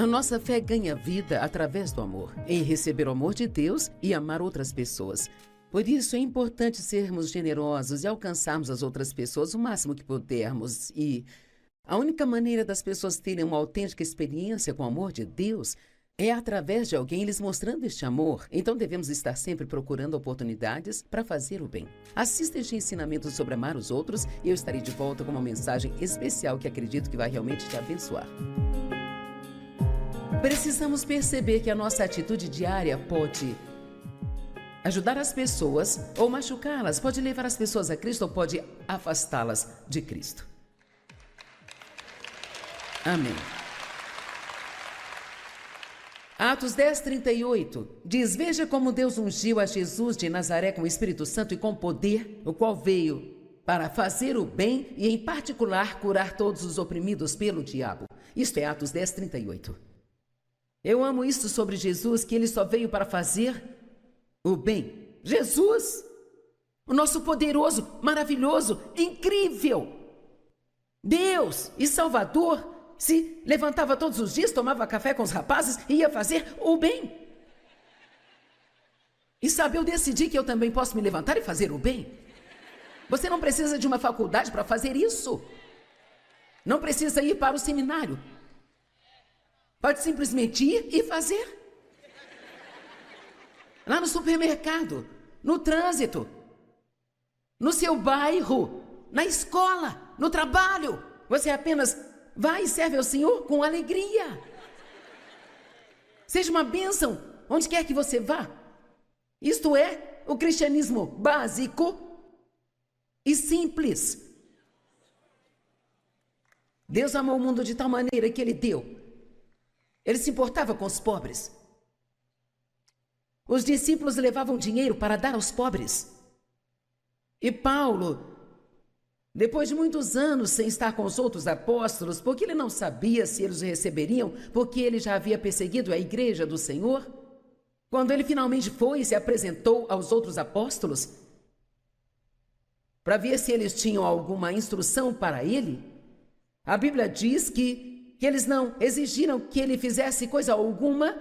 A nossa fé ganha vida através do amor, em receber o amor de Deus e amar outras pessoas. Por isso é importante sermos generosos e alcançarmos as outras pessoas o máximo que pudermos. E a única maneira das pessoas terem uma autêntica experiência com o amor de Deus é através de alguém lhes mostrando este amor. Então devemos estar sempre procurando oportunidades para fazer o bem. Assista este ensinamento sobre amar os outros e eu estarei de volta com uma mensagem especial que acredito que vai realmente te abençoar. Precisamos perceber que a nossa atitude diária pode ajudar as pessoas ou machucá-las, pode levar as pessoas a Cristo ou pode afastá-las de Cristo. Amém. Atos 10:38 diz: veja como Deus ungiu a Jesus de Nazaré com o Espírito Santo e com poder, o qual veio para fazer o bem e, em particular, curar todos os oprimidos pelo diabo. Isto é Atos 10:38. Eu amo isso sobre Jesus, que ele só veio para fazer o bem. Jesus, o nosso poderoso, maravilhoso, incrível Deus e Salvador, se levantava todos os dias, tomava café com os rapazes e ia fazer o bem. E sabe, eu decidi que eu também posso me levantar e fazer o bem. Você não precisa de uma faculdade para fazer isso. Não precisa ir para o seminário. Pode simplesmente ir e fazer. Lá no supermercado, no trânsito, no seu bairro, na escola, no trabalho. Você apenas vai e serve ao Senhor com alegria. Seja uma bênção onde quer que você vá. Isto é o cristianismo básico e simples. Deus amou o mundo de tal maneira que Ele deu. Ele se importava com os pobres. Os discípulos levavam dinheiro para dar aos pobres. E Paulo, depois de muitos anos sem estar com os outros apóstolos, porque ele não sabia se eles o receberiam, porque ele já havia perseguido a igreja do Senhor, quando ele finalmente foi e se apresentou aos outros apóstolos, para ver se eles tinham alguma instrução para ele, a Bíblia diz que eles não exigiram que ele fizesse coisa alguma,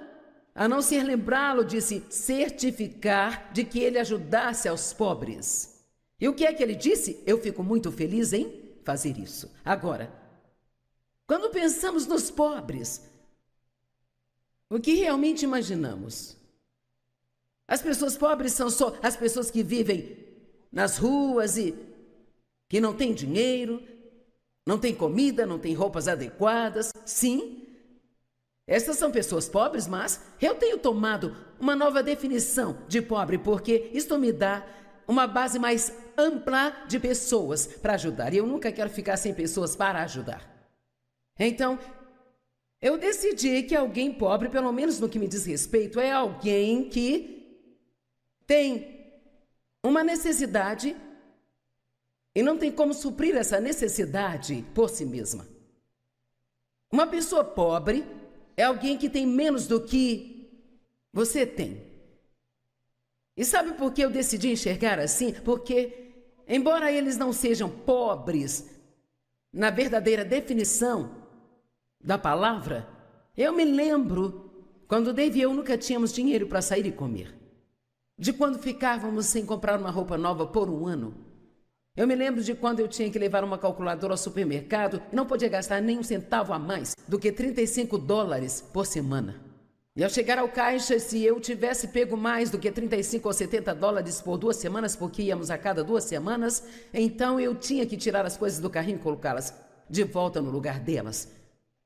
a não ser lembrá-lo de se certificar de que ele ajudasse aos pobres. E o que é que ele disse? Eu fico muito feliz em fazer isso. Agora, quando pensamos nos pobres, o que realmente imaginamos? As pessoas pobres são só as pessoas que vivem nas ruas e que não têm dinheiro, não têm comida, não têm roupas adequadas. Sim, essas são pessoas pobres, mas eu tenho tomado uma nova definição de pobre, porque isto me dá uma base mais ampla de pessoas para ajudar. E eu nunca quero ficar sem pessoas para ajudar. Então, eu decidi que alguém pobre, pelo menos no que me diz respeito, é alguém que tem uma necessidade e não tem como suprir essa necessidade por si mesma. Uma pessoa pobre é alguém que tem menos do que você tem. E sabe por que eu decidi enxergar assim? Porque, embora eles não sejam pobres na verdadeira definição da palavra, eu me lembro quando Dave e eu nunca tínhamos dinheiro para sair e comer. De quando ficávamos sem comprar uma roupa nova por um ano. Eu me lembro de quando eu tinha que levar uma calculadora ao supermercado e não podia gastar nem um centavo a mais do que $35 por semana. E ao chegar ao caixa, se eu tivesse pego mais do que $35 ou $70 por 2 semanas, porque íamos a cada 2 semanas, então eu tinha que tirar as coisas do carrinho e colocá-las de volta no lugar delas.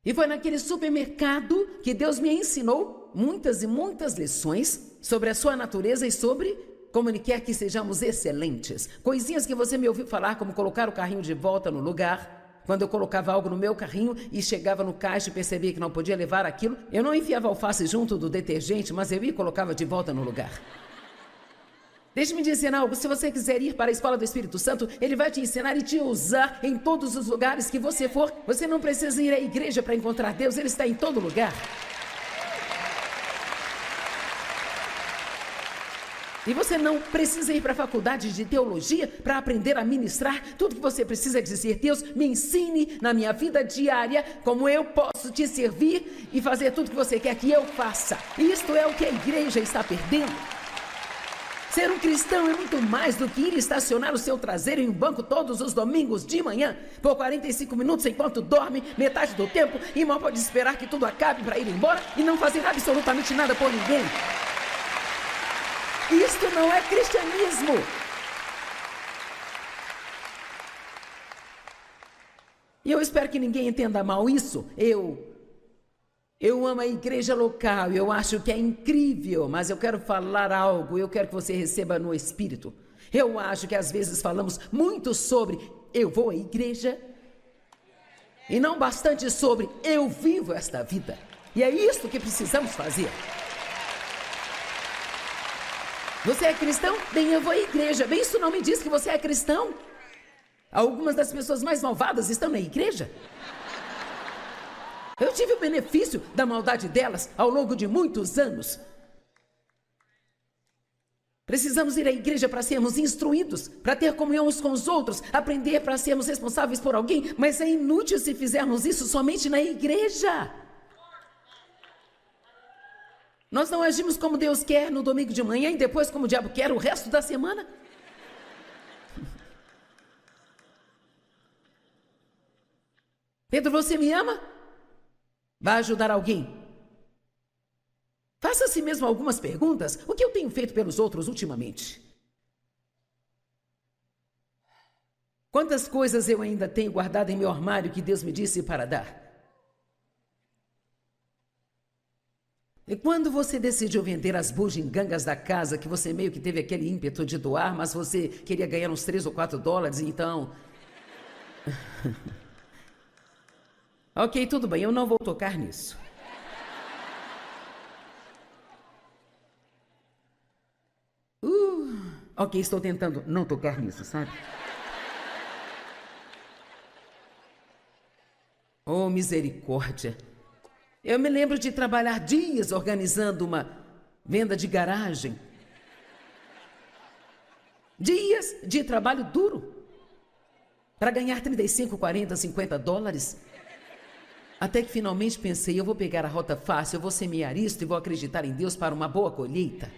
E foi naquele supermercado que Deus me ensinou muitas e muitas lições sobre a sua natureza e sobre como Ele quer que sejamos excelentes. Coisinhas que você me ouviu falar, como colocar o carrinho de volta no lugar. Quando eu colocava algo no meu carrinho e chegava no caixa e percebia que não podia levar aquilo, eu não enfiava alface junto do detergente, mas eu ia e colocava de volta no lugar. Deixe-me dizer algo, se você quiser ir para a escola do Espírito Santo, Ele vai te ensinar e te usar em todos os lugares que você for. Você não precisa ir à igreja para encontrar Deus, Ele está em todo lugar. E você não precisa ir para a faculdade de teologia para aprender a ministrar. Tudo que você precisa é dizer: Deus, me ensine na minha vida diária como eu posso te servir e fazer tudo que você quer que eu faça. Isto é o que a igreja está perdendo. Ser um cristão é muito mais do que ir estacionar o seu traseiro em um banco todos os domingos de manhã, por 45 minutos enquanto dorme, metade do tempo, e mal pode esperar que tudo acabe para ir embora e não fazer absolutamente nada por ninguém. Isto não é cristianismo. E eu espero que ninguém entenda mal isso. Eu amo a igreja local, eu acho que é incrível, mas eu quero falar algo, eu quero que você receba no espírito. Eu acho que às vezes falamos muito sobre eu vou à igreja e não bastante sobre eu vivo esta vida. E é isso que precisamos fazer. Você é cristão? Bem, eu vou à igreja. Bem, isso não me diz que você é cristão. Algumas das pessoas mais malvadas estão na igreja. Eu tive o benefício da maldade delas ao longo de muitos anos. Precisamos ir à igreja para sermos instruídos, para ter comunhão uns com os outros, aprender para sermos responsáveis por alguém, mas é inútil se fizermos isso somente na igreja. Nós não agimos como Deus quer no domingo de manhã e depois como o diabo quer o resto da semana. Pedro, você me ama? Vai ajudar alguém? Faça a si mesmo algumas perguntas. O que eu tenho feito pelos outros ultimamente? Quantas coisas eu ainda tenho guardado em meu armário que Deus me disse para dar? E quando você decidiu vender as bugigangas da casa, que você meio que teve aquele ímpeto de doar, mas você queria ganhar uns 3 ou 4 dólares, então... Ok, tudo bem, eu não vou tocar nisso. Ok, estou tentando não tocar nisso, sabe? Oh, misericórdia. Eu me lembro de trabalhar dias organizando uma venda de garagem. Dias de trabalho duro. Para ganhar 35, 40, 50 dólares. Até que finalmente pensei, eu vou pegar a rota fácil, eu vou semear isto e vou acreditar em Deus para uma boa colheita.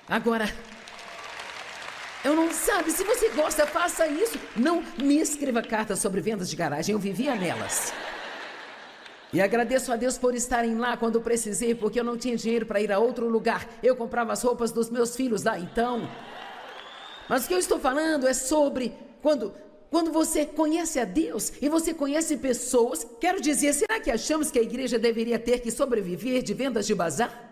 Agora, eu não sabe, se você gosta, faça isso. Não me escreva cartas sobre vendas de garagem, eu vivia nelas. E agradeço a Deus por estarem lá quando precisei, porque eu não tinha dinheiro para ir a outro lugar. Eu comprava as roupas dos meus filhos lá, então. Mas o que eu estou falando é sobre quando você conhece a Deus e você conhece pessoas. Quero dizer, será que achamos que a igreja deveria ter que sobreviver de vendas de bazar?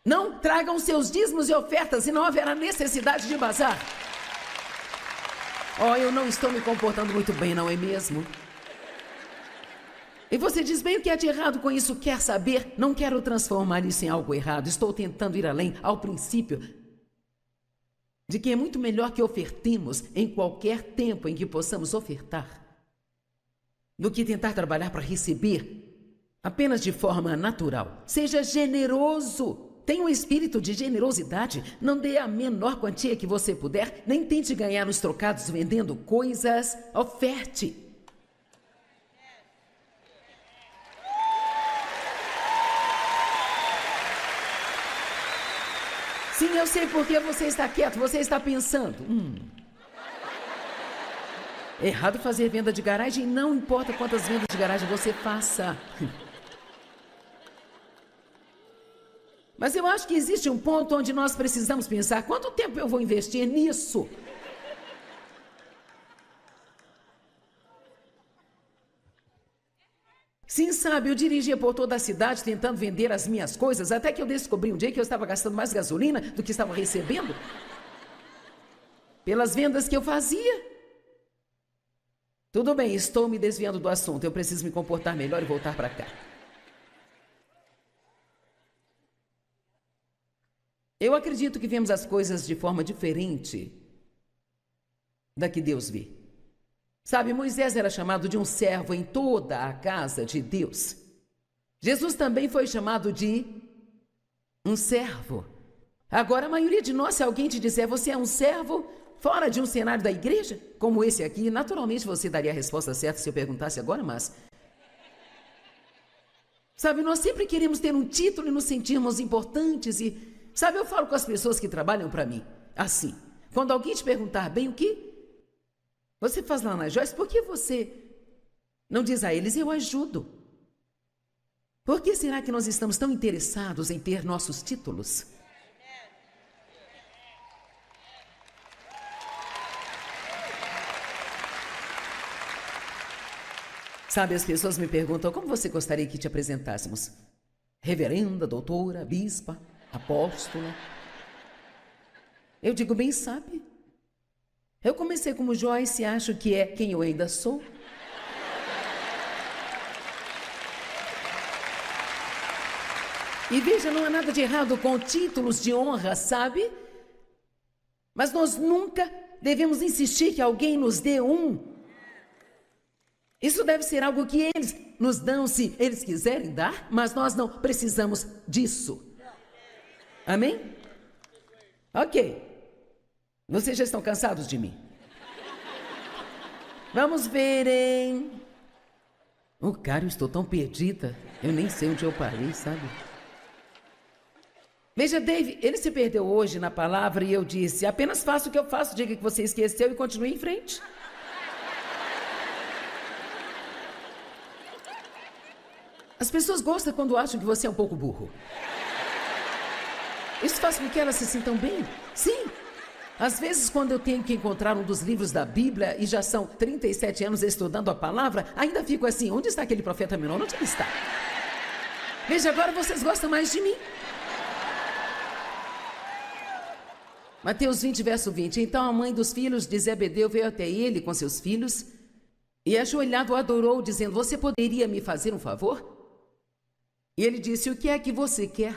Não tragam seus dízimos e ofertas e não haverá necessidade de bazar. Oh, eu não estou me comportando muito bem, não é mesmo? E você diz, bem, o que é de errado com isso? Quer saber? Não quero transformar isso em algo errado. Estou tentando ir além, ao princípio, de que é muito melhor que ofertemos em qualquer tempo em que possamos ofertar, do que tentar trabalhar para receber apenas de forma natural. Seja generoso. Tenha um espírito de generosidade. Não dê a menor quantia que você puder, nem tente ganhar os trocados vendendo coisas. Oferte. Sim, eu sei porque você está quieto, você está pensando. Errado fazer venda de garagem, não importa quantas vendas de garagem você faça. Mas eu acho que existe um ponto onde nós precisamos pensar, quanto tempo eu vou investir nisso? Sim, sabe, eu dirigia por toda a cidade tentando vender as minhas coisas, até que eu descobri um dia que eu estava gastando mais gasolina do que estava recebendo pelas vendas que eu fazia. Tudo bem, estou me desviando do assunto, eu preciso me comportar melhor e voltar para cá. Eu acredito que vemos as coisas de forma diferente da que Deus vê. Sabe, Moisés era chamado de um servo em toda a casa de Deus. Jesus também foi chamado de um servo. Agora, a maioria de nós, se alguém te disser, você é um servo fora de um cenário da igreja, como esse aqui, naturalmente você daria a resposta certa se eu perguntasse agora, mas... Sabe, nós sempre queremos ter um título e nos sentirmos importantes e... Sabe, eu falo com as pessoas que trabalham para mim, assim, quando alguém te perguntar bem o que você faz lá na Joyce, por que você não diz a eles, eu ajudo? Por que será que nós estamos tão interessados em ter nossos títulos? Sabe, as pessoas me perguntam, como você gostaria que te apresentássemos? Reverenda, doutora, bispa, apóstola? Eu digo, bem sabe. Eu comecei como Joyce e acho que é quem eu ainda sou. E veja, não há nada de errado com títulos de honra, sabe? Mas nós nunca devemos insistir que alguém nos dê um. Isso deve ser algo que eles nos dão se eles quiserem dar, mas nós não precisamos disso. Amém? Ok. Vocês já estão cansados de mim? Vamos ver, hein? Cara, eu estou tão perdida. Eu nem sei onde eu parei, sabe? Veja, Dave, ele se perdeu hoje na palavra e eu disse, apenas faça o que eu faço, diga que você esqueceu e continue em frente. As pessoas gostam quando acham que você é um pouco burro. Isso faz com que elas se sintam bem. Sim. Às vezes, quando eu tenho que encontrar um dos livros da Bíblia e já são 37 anos estudando a palavra, ainda fico assim, onde está aquele profeta menor? Onde ele está? Veja, agora vocês gostam mais de mim. Mateus 20, verso 20. Então a mãe dos filhos de Zebedeu veio até ele com seus filhos e ajoelhado o adorou, dizendo, você poderia me fazer um favor? E ele disse, o que é que você quer?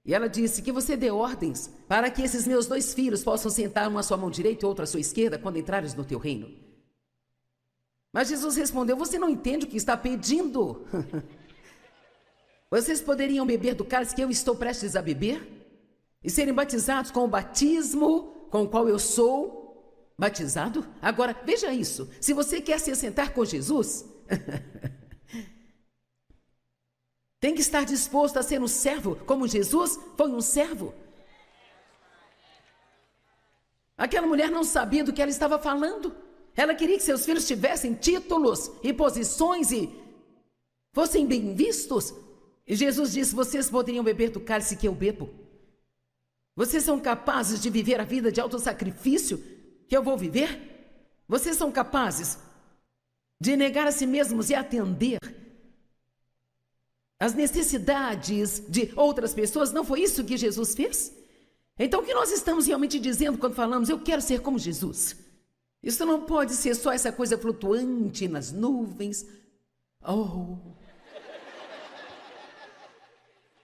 E ela disse, que você dê ordens para que esses meus 2 filhos possam sentar uma à sua mão direita e outra à sua esquerda quando entrares no teu reino. Mas Jesus respondeu, você não entende o que está pedindo? Vocês poderiam beber do cálice que eu estou prestes a beber? E serem batizados com o batismo com o qual eu sou batizado? Agora, veja isso. Se você quer se assentar com Jesus, tem que estar disposto a ser um servo, como Jesus foi um servo. Aquela mulher não sabia do que ela estava falando. Ela queria que seus filhos tivessem títulos e posições e fossem bem vistos. E Jesus disse, vocês poderiam beber do cálice que eu bebo. Vocês são capazes de viver a vida de autossacrifício que eu vou viver? Vocês são capazes de negar a si mesmos e atender as necessidades de outras pessoas? Não foi isso que Jesus fez? Então, o que nós estamos realmente dizendo quando falamos, eu quero ser como Jesus? Isso não pode ser só essa coisa flutuante nas nuvens. Oh...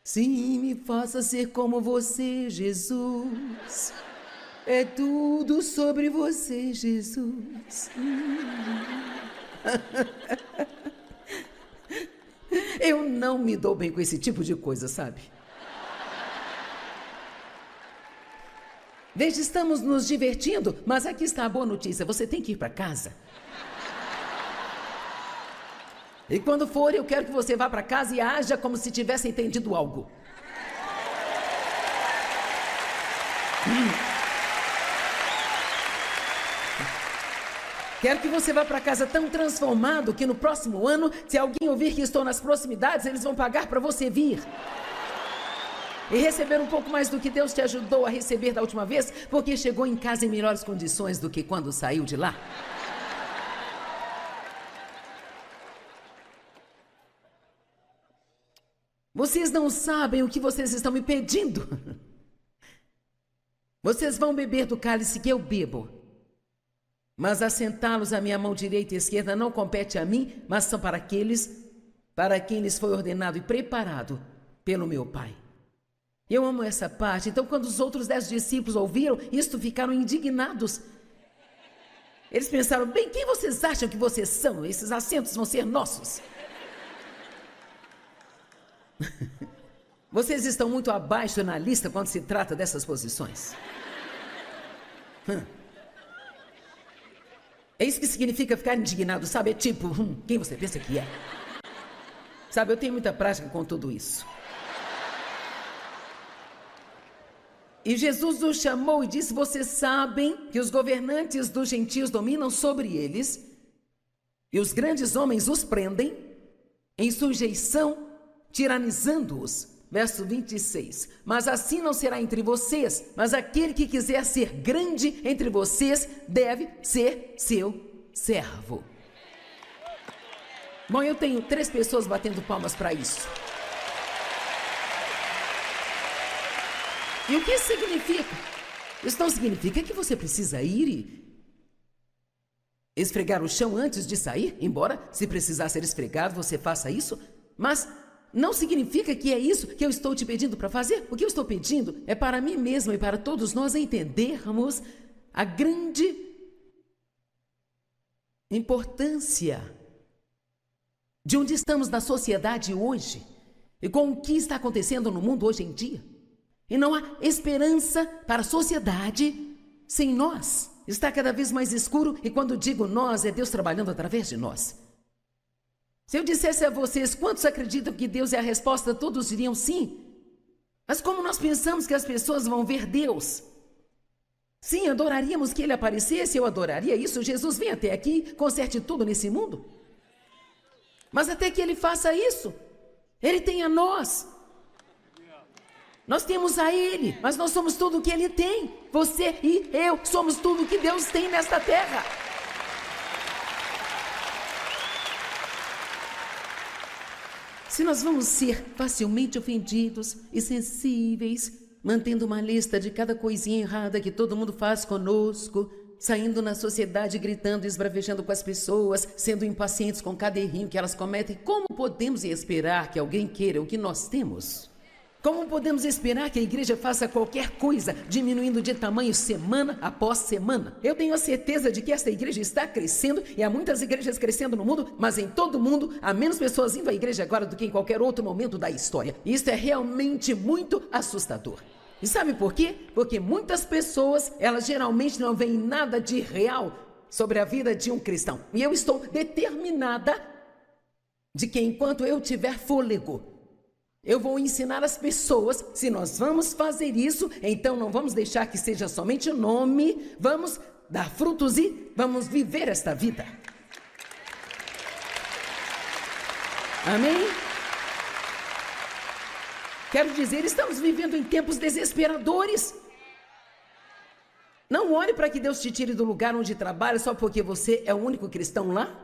Sim, me faça ser como você, Jesus. É tudo sobre você, Jesus. Eu não me dou bem com esse tipo de coisa, sabe? Veja, estamos nos divertindo, mas aqui está a boa notícia, você tem que ir para casa. E quando for, eu quero que você vá para casa e haja como se tivesse entendido algo. Quero que você vá para casa tão transformado que no próximo ano, se alguém ouvir que estou nas proximidades, eles vão pagar para você vir. E receber um pouco mais do que Deus te ajudou a receber da última vez, porque chegou em casa em melhores condições do que quando saiu de lá. Vocês não sabem o que vocês estão me pedindo. Vocês vão beber do cálice que eu bebo. Mas assentá-los à minha mão direita e esquerda não compete a mim, mas são para aqueles para quem lhes foi ordenado e preparado pelo meu Pai. Eu amo essa parte. Então, quando os outros 10 discípulos ouviram isto, ficaram indignados. Eles pensaram, bem, quem vocês acham que vocês são? Esses assentos vão ser nossos. Vocês estão muito abaixo na lista quando se trata dessas posições. É isso que significa ficar indignado, sabe? É tipo, quem você pensa que é? Sabe, eu tenho muita prática com tudo isso. E Jesus os chamou e disse: vocês sabem que os governantes dos gentios dominam sobre eles, e os grandes homens os prendem em sujeição, tiranizando-os. Verso 26. Mas assim não será entre vocês, mas aquele que quiser ser grande entre vocês deve ser seu servo. Bom, eu tenho 3 pessoas batendo palmas para isso. E o que isso significa? Isso não significa que você precisa ir e esfregar o chão antes de sair, embora se precisar ser esfregado você faça isso, mas não significa que é isso que eu estou te pedindo para fazer. O que eu estou pedindo é para mim mesmo e para todos nós entendermos a grande importância de onde estamos na sociedade hoje e com o que está acontecendo no mundo hoje em dia. E não há esperança para a sociedade sem nós. Está cada vez mais escuro e quando digo nós, é Deus trabalhando através de nós. Se eu dissesse a vocês quantos acreditam que Deus é a resposta, todos diriam sim. Mas como nós pensamos que as pessoas vão ver Deus? Sim, adoraríamos que Ele aparecesse, eu adoraria isso. Jesus vem até aqui, conserte tudo nesse mundo. Mas até que Ele faça isso, Ele tem a nós. Nós temos a Ele, mas nós somos tudo o que Ele tem. Você e eu somos tudo o que Deus tem nesta terra. Se nós vamos ser facilmente ofendidos e sensíveis, mantendo uma lista de cada coisinha errada que todo mundo faz conosco, saindo na sociedade gritando e esbravejando com as pessoas, sendo impacientes com cada errinho que elas cometem, como podemos esperar que alguém queira o que nós temos? Como podemos esperar que a igreja faça qualquer coisa, diminuindo de tamanho semana após semana? Eu tenho a certeza de que esta igreja está crescendo, e há muitas igrejas crescendo no mundo, mas em todo o mundo há menos pessoas indo à igreja agora do que em qualquer outro momento da história. Isso é realmente muito assustador. E sabe por quê? Porque muitas pessoas, elas geralmente não veem nada de real sobre a vida de um cristão. E eu estou determinada de que enquanto eu tiver fôlego, eu vou ensinar as pessoas. Se nós vamos fazer isso, então não vamos deixar que seja somente o nome, vamos dar frutos e vamos viver esta vida. Amém? Quero dizer, estamos vivendo em tempos desesperadores. Não olhe para que Deus te tire do lugar onde trabalha só porque você é o único cristão lá.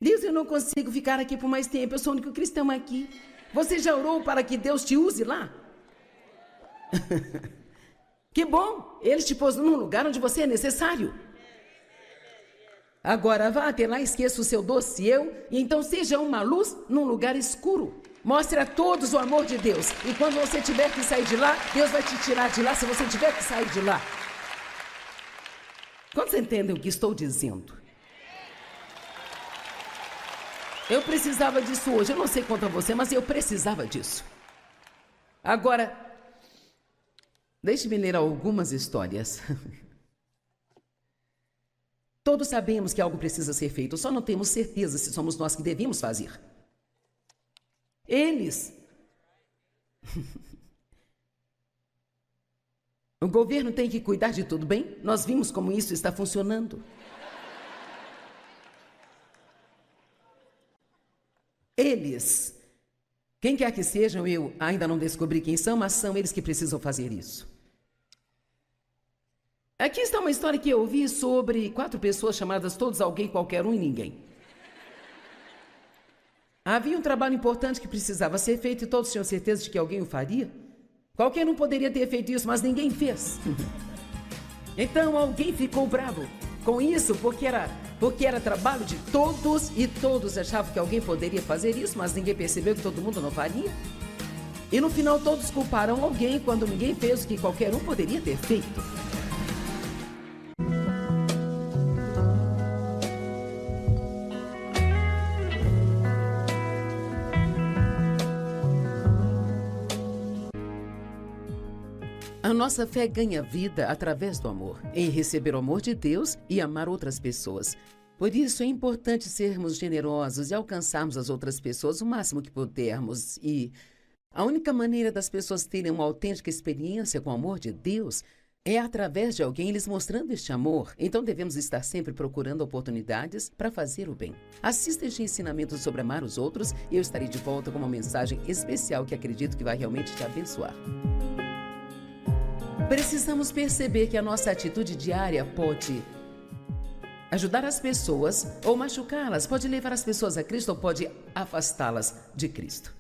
Deus, eu não consigo ficar aqui por mais tempo, eu sou o único cristão aqui. Você já orou para que Deus te use lá? Que bom, Ele te pôs num lugar onde você é necessário. Agora vá até lá, esqueça o seu doce eu, e então seja uma luz num lugar escuro. Mostre a todos o amor de Deus. E quando você tiver que sair de lá, Deus vai te tirar de lá se você tiver que sair de lá. Quantos entendem o que estou dizendo? Eu precisava disso hoje. Eu não sei quanto a você, mas eu precisava disso. Agora, deixe-me ler algumas histórias. Todos sabemos que algo precisa ser feito, só não temos certeza se somos nós que devíamos fazer. Eles. O governo tem que cuidar de tudo, bem? Nós vimos como isso está funcionando. Eles, quem quer que sejam, eu ainda não descobri quem são, mas são eles que precisam fazer isso. Aqui está uma história que eu ouvi sobre 4 pessoas chamadas todos alguém, qualquer um e ninguém. Havia um trabalho importante que precisava ser feito e todos tinham certeza de que alguém o faria. Qualquer um poderia ter feito isso, mas ninguém fez. Então alguém ficou bravo com isso, porque era trabalho de todos e todos achavam que alguém poderia fazer isso, mas ninguém percebeu que todo mundo não faria. E no final todos culparam alguém quando ninguém fez o que qualquer um poderia ter feito. A nossa fé ganha vida através do amor, em receber o amor de Deus e amar outras pessoas. Por isso é importante sermos generosos e alcançarmos as outras pessoas o máximo que pudermos. E a única maneira das pessoas terem uma autêntica experiência com o amor de Deus é através de alguém lhes mostrando este amor. Então devemos estar sempre procurando oportunidades para fazer o bem. Assista este ensinamento sobre amar os outros e eu estarei de volta com uma mensagem especial que acredito que vai realmente te abençoar. Precisamos perceber que a nossa atitude diária pode ajudar as pessoas ou machucá-las, pode levar as pessoas a Cristo ou pode afastá-las de Cristo.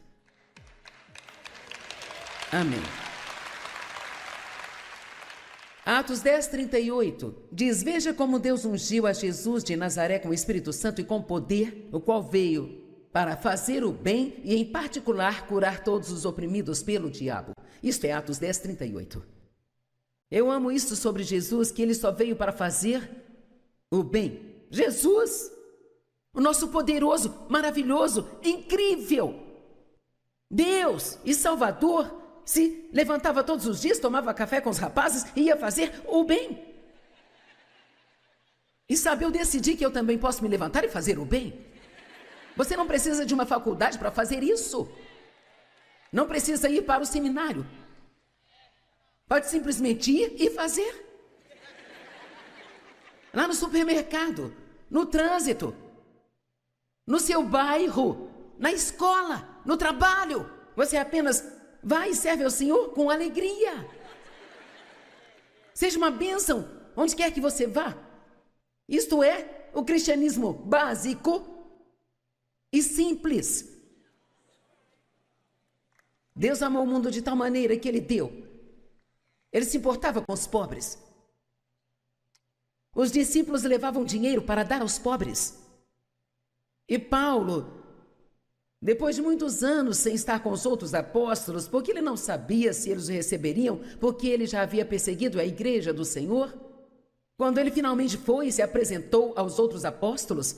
Amém. Atos 10:38 diz: veja como Deus ungiu a Jesus de Nazaré com o Espírito Santo e com poder, o qual veio para fazer o bem e, em particular, curar todos os oprimidos pelo diabo. Isto é Atos 10:38. Eu amo isso sobre Jesus, que ele só veio para fazer o bem. Jesus, o nosso poderoso, maravilhoso, incrível Deus e Salvador, se levantava todos os dias, tomava café com os rapazes e ia fazer o bem. E sabe, eu decidi que eu também posso me levantar e fazer o bem. Você não precisa de uma faculdade para fazer isso. Não precisa ir para o seminário. Pode simplesmente ir e fazer. Lá no supermercado, no trânsito, no seu bairro, na escola, no trabalho. Você apenas vai e serve ao Senhor com alegria. Seja uma bênção onde quer que você vá. Isto é o cristianismo básico e simples. Deus amou o mundo de tal maneira que ele deu. Ele se importava com os pobres. Os discípulos levavam dinheiro para dar aos pobres. E Paulo, depois de muitos anos sem estar com os outros apóstolos, porque ele não sabia se eles o receberiam, porque ele já havia perseguido a igreja do Senhor, quando ele finalmente foi e se apresentou aos outros apóstolos,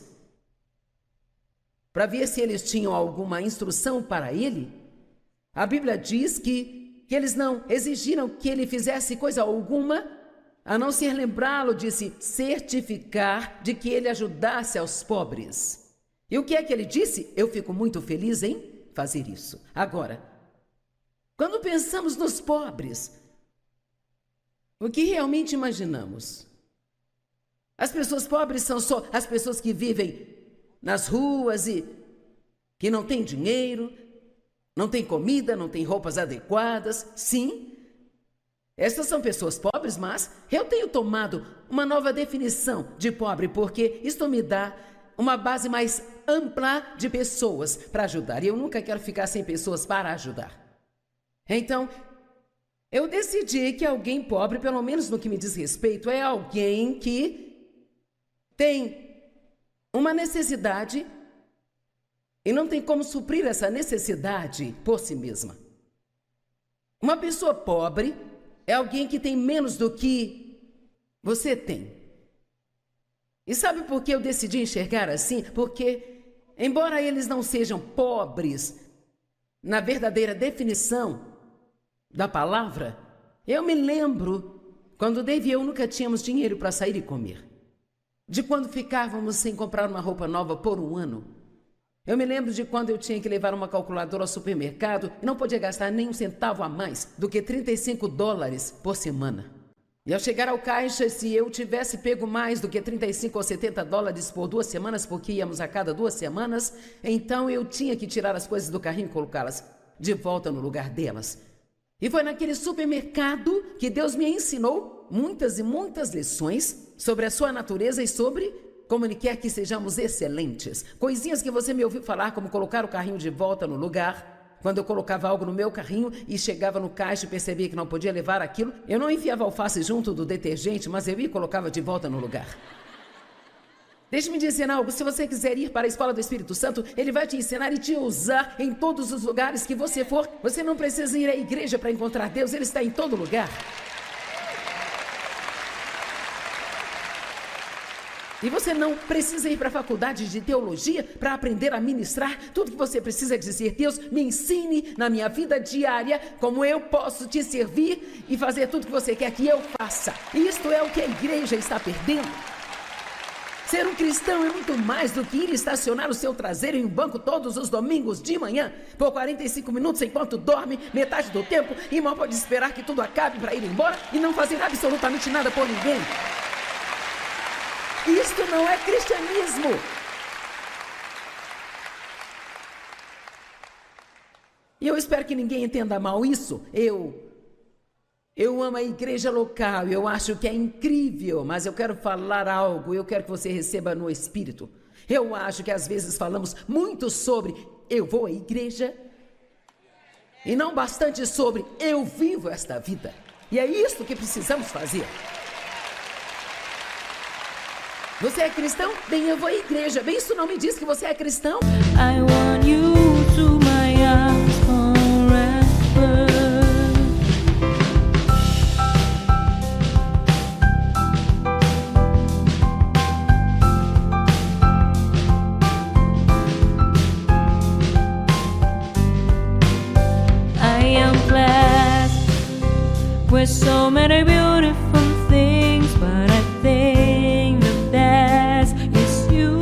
para ver se eles tinham alguma instrução para ele, a Bíblia diz que eles não exigiram que ele fizesse coisa alguma, a não ser lembrá-lo de se certificar de que ele ajudasse aos pobres. E o que é que ele disse? Eu fico muito feliz em fazer isso. Agora, quando pensamos nos pobres, o que realmente imaginamos? As pessoas pobres são só as pessoas que vivem nas ruas e que não têm dinheiro, não têm comida, não têm roupas adequadas. Sim, essas são pessoas pobres, mas eu tenho tomado uma nova definição de pobre, porque isto me dá uma base mais ampla de pessoas para ajudar. E eu nunca quero ficar sem pessoas para ajudar. Então, eu decidi que alguém pobre, pelo menos no que me diz respeito, é alguém que tem uma necessidade e não tem como suprir essa necessidade por si mesma. Uma pessoa pobre é alguém que tem menos do que você tem. E sabe por que eu decidi enxergar assim? Porque, embora eles não sejam pobres na verdadeira definição da palavra, eu me lembro quando Dave e eu nunca tínhamos dinheiro para sair e comer. De quando ficávamos sem comprar uma roupa nova por um ano. Eu me lembro de quando eu tinha que levar uma calculadora ao supermercado e não podia gastar nem um centavo a mais do que $35 por semana. E ao chegar ao caixa, se eu tivesse pego mais do que $35 ou $70 por 2 semanas, porque íamos a cada 2 semanas, então eu tinha que tirar as coisas do carrinho e colocá-las de volta no lugar delas. E foi naquele supermercado que Deus me ensinou muitas e muitas lições sobre a sua natureza e sobre como Ele quer que sejamos excelentes. Coisinhas que você me ouviu falar, como colocar o carrinho de volta no lugar. Quando eu colocava algo no meu carrinho e chegava no caixa e percebia que não podia levar aquilo, eu não enfiava alface junto do detergente, mas eu ia e colocava de volta no lugar. Deixe-me dizer algo, se você quiser ir para a escola do Espírito Santo, Ele vai te ensinar e te usar em todos os lugares que você for. Você não precisa ir à igreja para encontrar Deus, Ele está em todo lugar. E você não precisa ir para a faculdade de teologia para aprender a ministrar. Tudo que você precisa é dizer: Deus, me ensine na minha vida diária como eu posso te servir e fazer tudo que você quer que eu faça. E isto é o que a igreja está perdendo. Ser um cristão é muito mais do que ir estacionar o seu traseiro em um banco todos os domingos de manhã, por 45 minutos enquanto dorme, metade do tempo, e mal pode esperar que tudo acabe para ir embora e não fazer absolutamente nada por ninguém. Isto não é cristianismo. E eu espero que ninguém entenda mal isso. Eu amo a igreja local, eu acho que é incrível, mas eu quero falar algo, eu quero que você receba no espírito. Eu acho que às vezes falamos muito sobre eu vou à igreja e não bastante sobre eu vivo esta vida. E é isso que precisamos fazer. Você é cristão? Bem, eu vou à igreja. Bem, isso não me diz que você é cristão. I want you to my arms forever. I am blessed with so many beautiful things, but I think the best is you.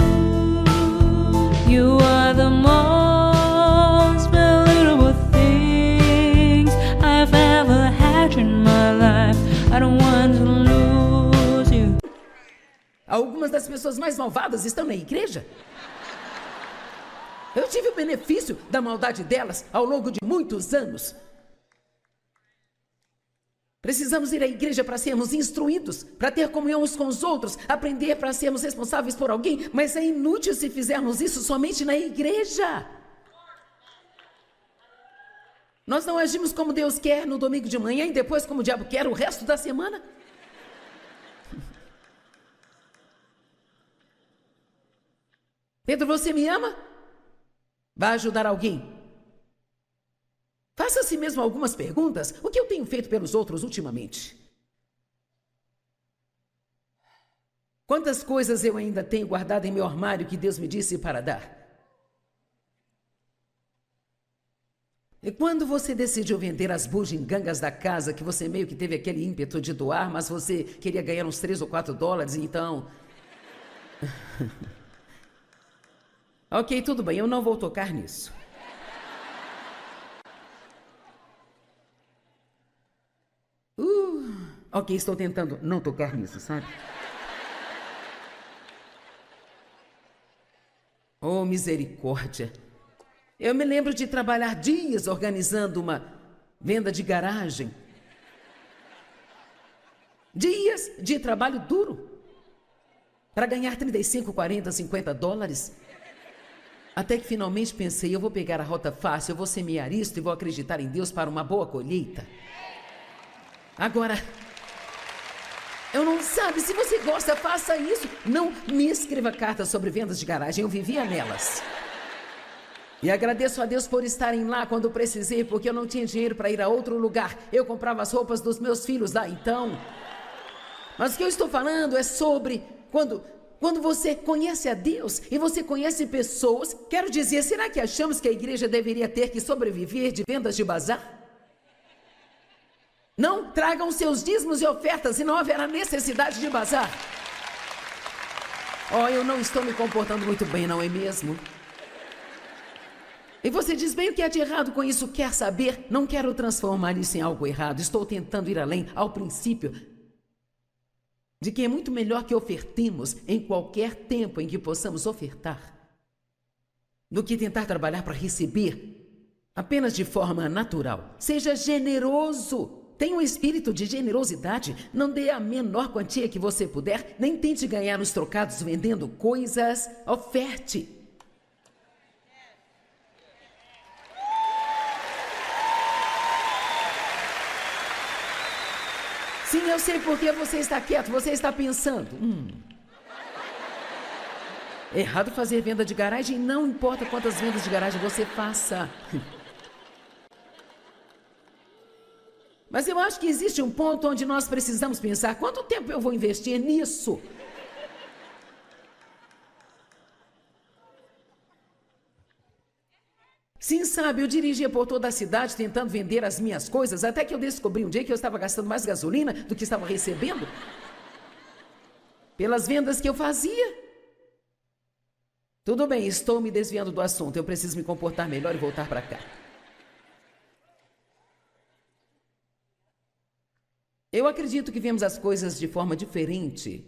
You are the most valuable things I've ever had in my life. I don't want to lose you. Algumas das pessoas mais malvadas estão na igreja. Eu tive o benefício da maldade delas ao longo de muitos anos. Precisamos ir à igreja para sermos instruídos, para ter comunhão uns com os outros, aprender para sermos responsáveis por alguém, mas é inútil se fizermos isso somente na igreja. Nós não agimos como Deus quer no domingo de manhã e depois como o diabo quer o resto da semana. Pedro, você me ama? Vai ajudar alguém? Faça a si mesmo algumas perguntas. O que eu tenho feito pelos outros ultimamente? Quantas coisas eu ainda tenho guardado em meu armário que Deus me disse para dar? E quando você decidiu vender as bugigangas da casa, que você meio que teve aquele ímpeto de doar, mas você queria ganhar uns 3 ou 4 dólares, então... Ok, tudo bem, eu não vou tocar nisso. Ok, estou tentando não tocar nisso, sabe? Oh, misericórdia. Eu me lembro de trabalhar dias organizando uma venda de garagem. Dias de trabalho duro. Para ganhar 35, 40, 50 dólares. Até que finalmente pensei, eu vou pegar a rota fácil, eu vou semear isto e vou acreditar em Deus para uma boa colheita. Agora, eu não sabe, se você gosta, faça isso. Não me escreva cartas sobre vendas de garagem, eu vivia nelas. E agradeço a Deus por estarem lá quando precisei, porque eu não tinha dinheiro para ir a outro lugar. Eu comprava as roupas dos meus filhos lá, então. Mas o que eu estou falando é sobre quando você conhece a Deus e você conhece pessoas. Quero dizer, será que achamos que a igreja deveria ter que sobreviver de vendas de bazar? Não tragam seus dízimos e ofertas e não haverá necessidade de bazar. Oh, eu não estou me comportando muito bem, não é mesmo? E você diz, bem, o que é de errado com isso? Quer saber? Não quero transformar isso em algo errado. Estou tentando ir além, ao princípio, de que é muito melhor que ofertemos em qualquer tempo em que possamos ofertar, do que tentar trabalhar para receber apenas de forma natural. Seja generoso. Tenha um espírito de generosidade. Não dê a menor quantia que você puder, nem tente ganhar os trocados vendendo coisas. Oferte. Sim, eu sei porque você está quieto, você está pensando. Errado fazer venda de garagem, não importa quantas vendas de garagem você faça. Mas eu acho que existe um ponto onde nós precisamos pensar, quanto tempo eu vou investir nisso? sabe, eu dirigia por toda a cidade tentando vender as minhas coisas, até que eu descobri um dia que eu estava gastando mais gasolina do que estava recebendo pelas vendas que eu fazia. Tudo bem, estou me desviando do assunto, eu preciso me comportar melhor e voltar para cá. Eu acredito que vemos as coisas de forma diferente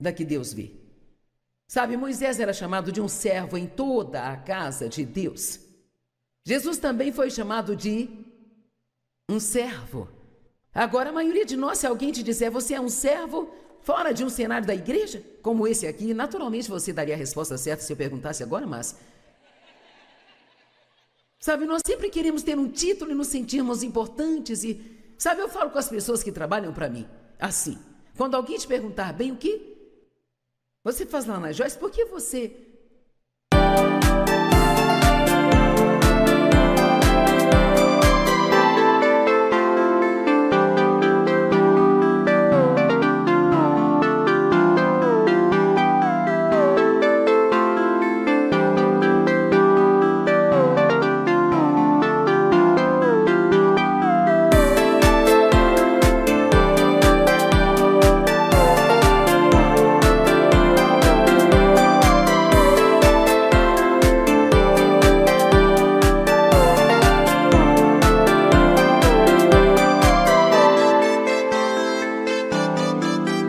da que Deus vê. Sabe, Moisés era chamado de um servo em toda a casa de Deus. Jesus também foi chamado de um servo. Agora, a maioria de nós, se alguém te disser, você é um servo fora de um cenário da igreja, como esse aqui, naturalmente você daria a resposta certa se eu perguntasse agora, mas... Sabe, nós sempre queremos ter um título e nos sentirmos importantes e... Sabe, eu falo com as pessoas que trabalham para mim, assim, quando alguém te perguntar, bem, o que você faz lá na Joyce, por que você...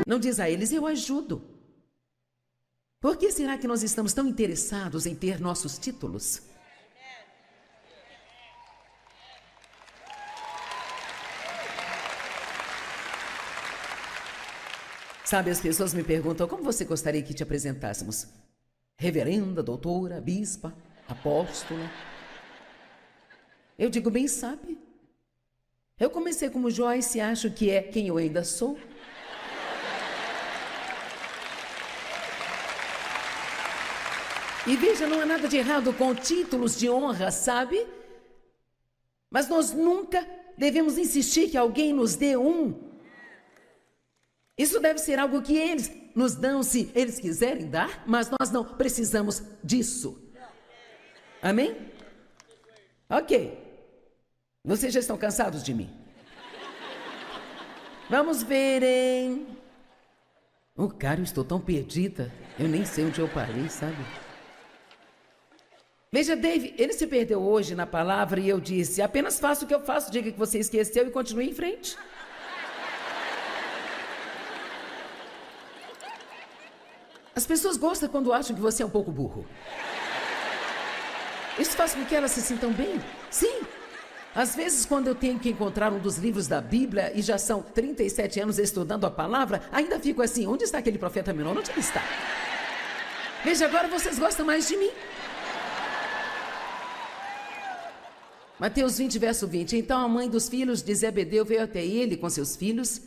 Não diz a eles, eu ajudo. Por que será que nós estamos tão interessados em ter nossos títulos? Sabe, as pessoas me perguntam, como você gostaria que te apresentássemos? Reverenda, doutora, bispa, apóstola? Eu digo, bem, sabe? Eu comecei como Joyce e acho que é quem eu ainda sou. E veja, não há nada de errado com títulos de honra, sabe? Mas nós nunca devemos insistir que alguém nos dê um. Isso deve ser algo que eles nos dão se eles quiserem dar, mas nós não precisamos disso. Amém? Ok. Vocês já estão cansados de mim? Vamos ver, hein? Cara, eu estou tão perdida. Eu nem sei onde eu parei, sabe? Veja, Dave, ele se perdeu hoje na palavra e eu disse, apenas faça o que eu faço, diga que você esqueceu e continue em frente. As pessoas gostam quando acham que você é um pouco burro. Isso faz com que elas se sintam bem. Sim. Às vezes, quando eu tenho que encontrar um dos livros da Bíblia e já são 37 anos estudando a palavra, ainda fico assim, onde está aquele profeta menor? Onde ele está? Veja, agora vocês gostam mais de mim. Mateus 20, verso 20. Então a mãe dos filhos de Zebedeu veio até ele com seus filhos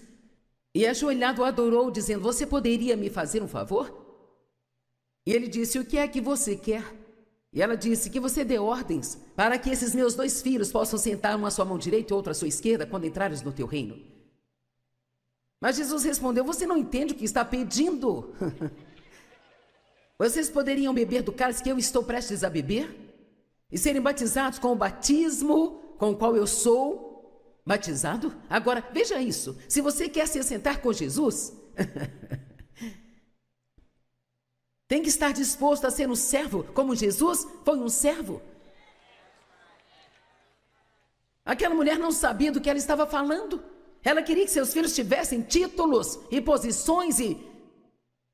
e ajoelhado o adorou, dizendo, você poderia me fazer um favor? E ele disse, o que é que você quer? E ela disse, que você dê ordens para que esses meus 2 filhos possam sentar um à sua mão direita e outro à sua esquerda quando entrares no teu reino. Mas Jesus respondeu, você não entende o que está pedindo? Vocês poderiam beber do cálice que eu estou prestes a beber? E serem batizados com o batismo com o qual eu sou batizado? Agora, veja isso. Se você quer se assentar com Jesus, tem que estar disposto a ser um servo, como Jesus foi um servo. Aquela mulher não sabia do que ela estava falando. Ela queria que seus filhos tivessem títulos e posições e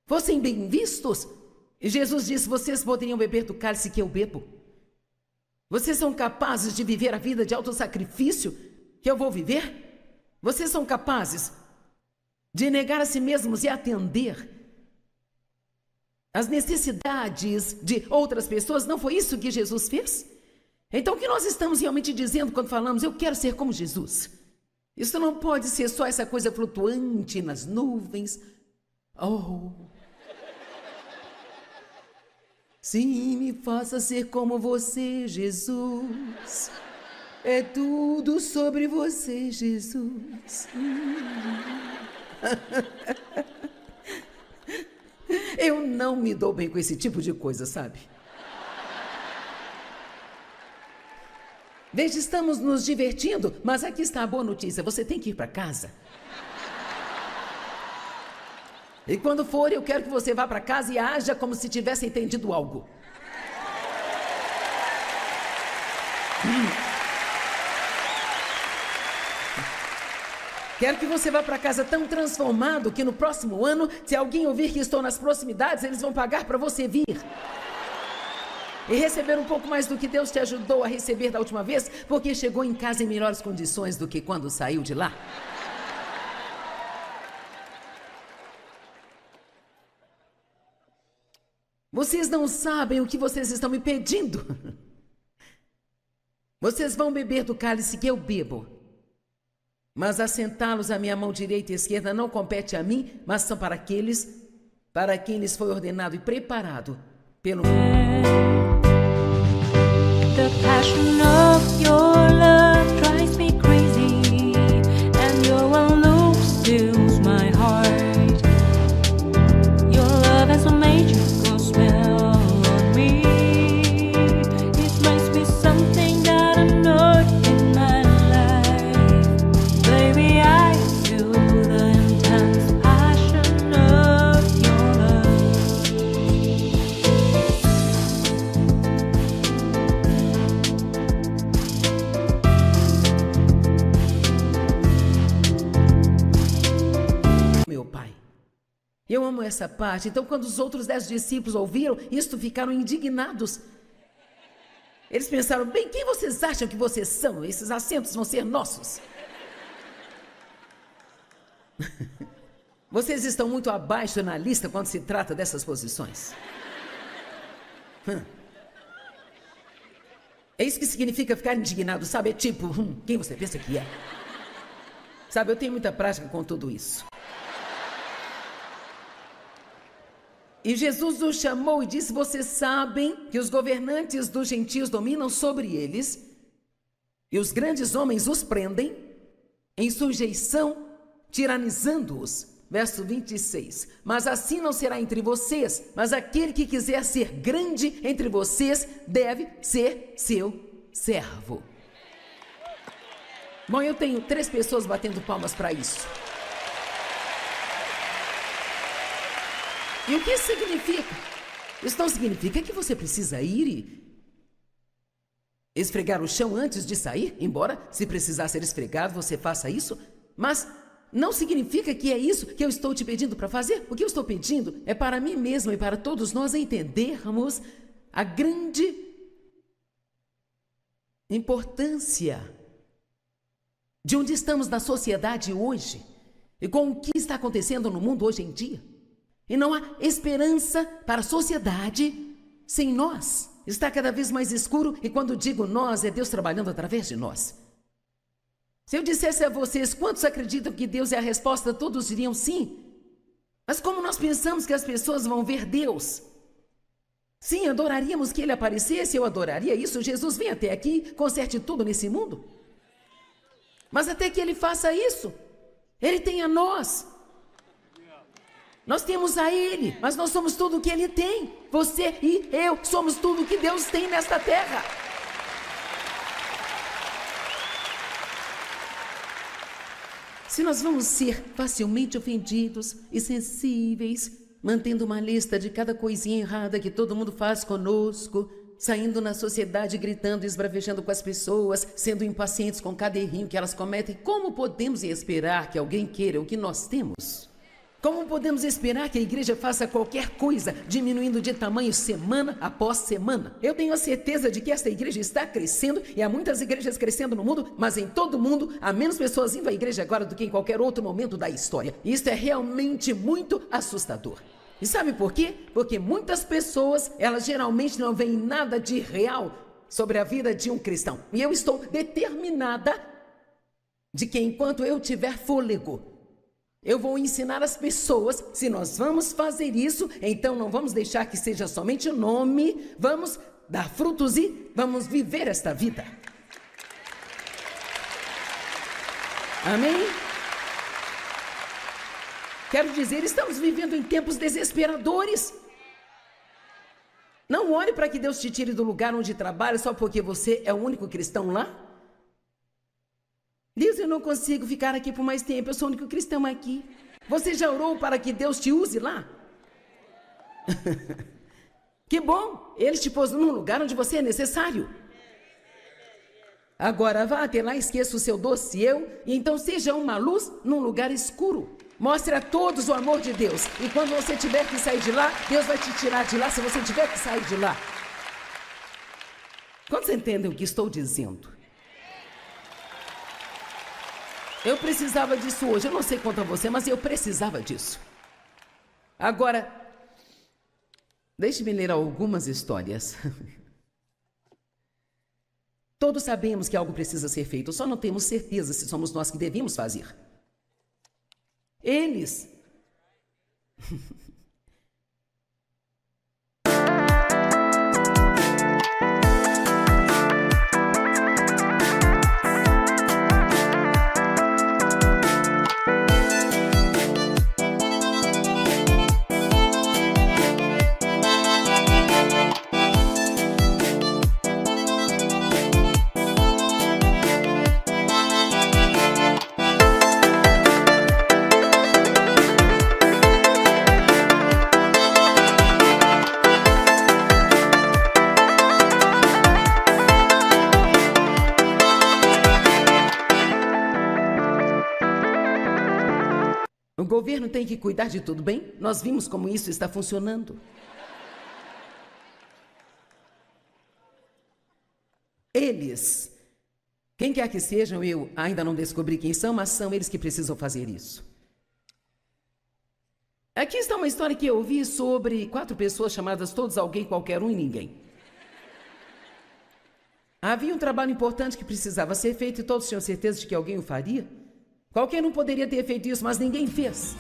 fossem bem vistos. E Jesus disse, vocês poderiam beber do cálice que eu bebo. Vocês são capazes de viver a vida de autossacrifício que eu vou viver? Vocês são capazes de negar a si mesmos e atender as necessidades de outras pessoas? Não foi isso que Jesus fez? Então, o que nós estamos realmente dizendo quando falamos, eu quero ser como Jesus? Isso não pode ser só essa coisa flutuante nas nuvens. Oh... Sim, me faça ser como você, Jesus. É tudo sobre você, Jesus. Eu não me dou bem com esse tipo de coisa, sabe? Veja, estamos nos divertindo, mas aqui está a boa notícia, você tem que ir para casa. E quando for, eu quero que você vá para casa e haja como se tivesse entendido algo. Quero que você vá para casa tão transformado que no próximo ano, se alguém ouvir que estou nas proximidades, eles vão pagar para você vir. E receber um pouco mais do que Deus te ajudou a receber da última vez, porque chegou em casa em melhores condições do que quando saiu de lá. Vocês não sabem o que vocês estão me pedindo. Vocês vão beber do cálice que eu bebo. Mas assentá-los à minha mão direita e esquerda não compete a mim, mas são para aqueles para quem lhes foi ordenado e preparado pelo... The passion of your love drives me crazy, and your one look steals my heart. Your love has a magical spell on me. It makes me something that I'm not in my life. Baby, I feel the intense passion of your love. Meu Pai. Eu amo essa parte. Então, quando os outros 10 discípulos ouviram isto, ficaram indignados. Eles pensaram, bem, quem vocês acham que vocês são? Esses assentos vão ser nossos. Vocês estão muito abaixo na lista quando se trata dessas posições. É isso que significa ficar indignado, sabe? É tipo, quem você pensa que é? Sabe, eu tenho muita prática com tudo isso. E Jesus os chamou e disse, vocês sabem que os governantes dos gentios dominam sobre eles, e os grandes homens os prendem em sujeição, tiranizando-os. Verso 26. Mas assim não será entre vocês, mas aquele que quiser ser grande entre vocês deve ser seu servo. Bom, eu tenho 3 pessoas batendo palmas para isso. E o que isso significa? Isso não significa que você precisa ir e esfregar o chão antes de sair, embora, se precisar ser esfregado, você faça isso. Mas não significa que é isso que eu estou te pedindo para fazer. O que eu estou pedindo é para mim mesmo e para todos nós entendermos a grande importância de onde estamos na sociedade hoje e com o que está acontecendo no mundo hoje em dia. E não há esperança para a sociedade sem nós. Está cada vez mais escuro e quando digo nós, é Deus trabalhando através de nós. Se eu dissesse a vocês quantos acreditam que Deus é a resposta, todos diriam sim. Mas como nós pensamos que as pessoas vão ver Deus? Sim, adoraríamos que Ele aparecesse, eu adoraria isso. Jesus vem até aqui, conserte tudo nesse mundo. Mas até que Ele faça isso, Ele tem a nós. Nós temos a Ele, mas nós somos tudo o que Ele tem. Você e eu somos tudo o que Deus tem nesta terra. Se nós vamos ser facilmente ofendidos e sensíveis, mantendo uma lista de cada coisinha errada que todo mundo faz conosco, saindo na sociedade gritando e esbravejando com as pessoas, sendo impacientes com cada errinho que elas cometem, como podemos esperar que alguém queira o que nós temos? Como podemos esperar que a igreja faça qualquer coisa, diminuindo de tamanho semana após semana? Eu tenho a certeza de que esta igreja está crescendo, e há muitas igrejas crescendo no mundo, mas em todo o mundo há menos pessoas indo à igreja agora do que em qualquer outro momento da história. Isso é realmente muito assustador. E sabe por quê? Porque muitas pessoas, elas geralmente não veem nada de real sobre a vida de um cristão. E eu estou determinada de que enquanto eu tiver fôlego, eu vou ensinar as pessoas, se nós vamos fazer isso, então não vamos deixar que seja somente o nome, vamos dar frutos e vamos viver esta vida. Amém? Quero dizer, estamos vivendo em tempos desesperadores. Não olhe para que Deus te tire do lugar onde trabalha só porque você é o único cristão lá. Deus, eu não consigo ficar aqui por mais tempo, eu sou o único cristão aqui. Você já orou para que Deus te use lá? Que bom, Ele te pôs num lugar onde você é necessário. Agora vá até lá, esqueça o seu doce eu, e então seja uma luz num lugar escuro. Mostre a todos o amor de Deus. E quando você tiver que sair de lá, Deus vai te tirar de lá se você tiver que sair de lá. Quantos entendem o que estou dizendo? Eu precisava disso hoje. Eu não sei quanto a você, mas eu precisava disso. Agora, deixe-me ler algumas histórias. Todos sabemos que algo precisa ser feito, só não temos certeza se somos nós que devemos fazer. Eles. O governo tem que cuidar de tudo, bem? Nós vimos como isso está funcionando. Eles, quem quer que sejam, eu ainda não descobri quem são, mas são eles que precisam fazer isso. Aqui está uma história que eu ouvi sobre 4 pessoas chamadas todos alguém, qualquer um e ninguém. Havia um trabalho importante que precisava ser feito e todos tinham certeza de que alguém o faria. Qualquer um poderia ter feito isso, mas ninguém fez.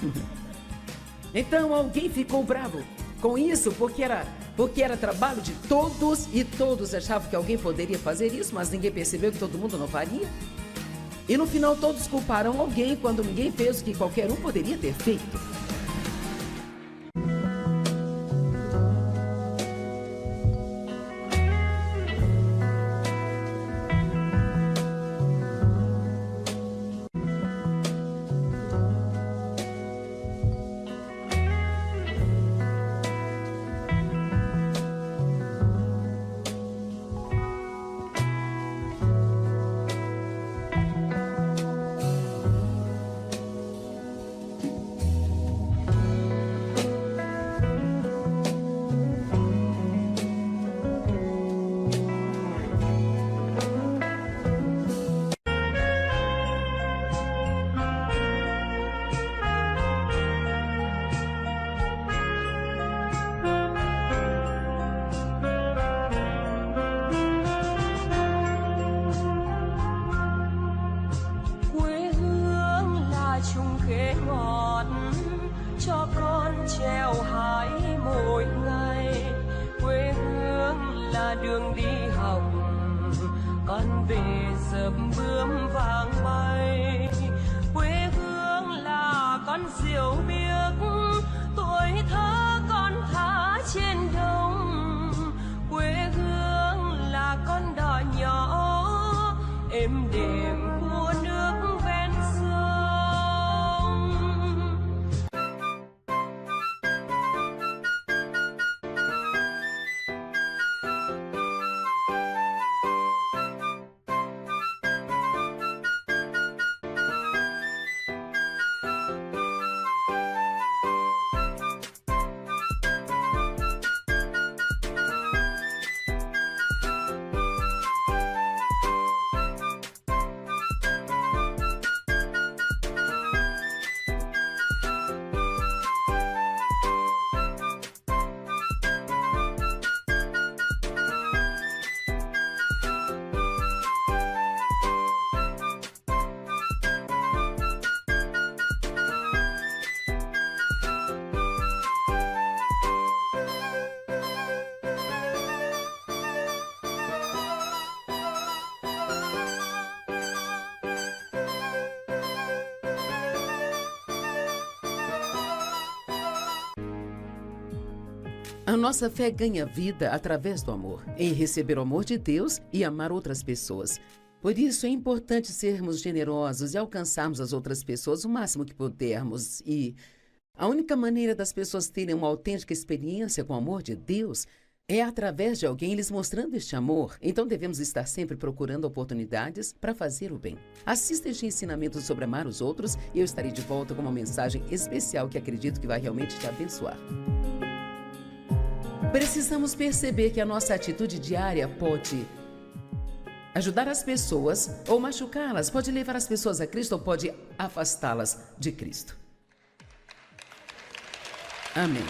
Então alguém ficou bravo com isso, porque era trabalho de todos e todos achavam que alguém poderia fazer isso, mas ninguém percebeu que todo mundo não faria. E no final todos culparam alguém quando ninguém fez o que qualquer um poderia ter feito. Cho con treo hái mỗi ngày, quê hương là đường đi học, con về dập bướm vàng bay. Quê hương là con diều biếc, tuổi thơ con thả trên đồng. Quê hương là con đò nhỏ êm đềm của nước ven sông. A nossa fé ganha vida através do amor, em receber o amor de Deus e amar outras pessoas. Por isso é importante sermos generosos e alcançarmos as outras pessoas o máximo que pudermos. E a única maneira das pessoas terem uma autêntica experiência com o amor de Deus é através de alguém lhes mostrando este amor. Então devemos estar sempre procurando oportunidades para fazer o bem. Assista este ensinamento sobre amar os outros e eu estarei de volta com uma mensagem especial que acredito que vai realmente te abençoar. Precisamos perceber que a nossa atitude diária pode ajudar as pessoas ou machucá-las, pode levar as pessoas a Cristo ou pode afastá-las de Cristo. Amém.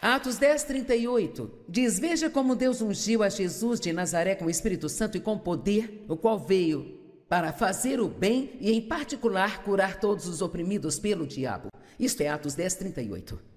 Atos 10:38 diz: veja como Deus ungiu a Jesus de Nazaré com o Espírito Santo e com poder, o qual veio para fazer o bem e, em particular, curar todos os oprimidos pelo diabo. Isto é Atos 10:38.